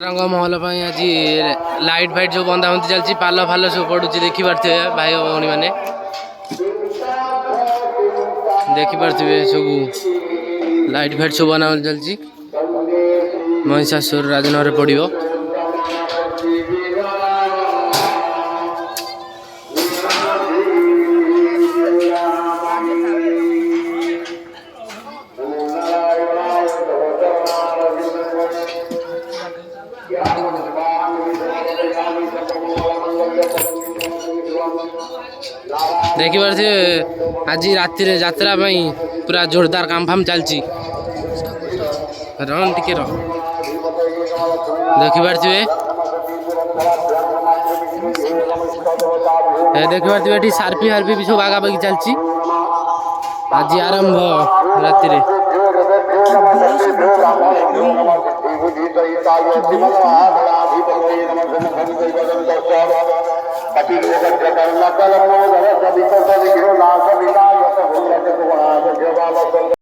रंग महल आज light fight जो बंधाबंधी चलती पाल फाल सब पड़ू देखिपे भाई भौणी मैंने देखिपे सब लाइट फाइट सब बना चलती महिषासुर राजनगर पड़ो देखिपे आज राति यात्रा पूरा जोरदार काम फाम चलती रन टिके देखिपे सार्पी हार्पी भी सब आगापाखि चलती आज आरंभ राति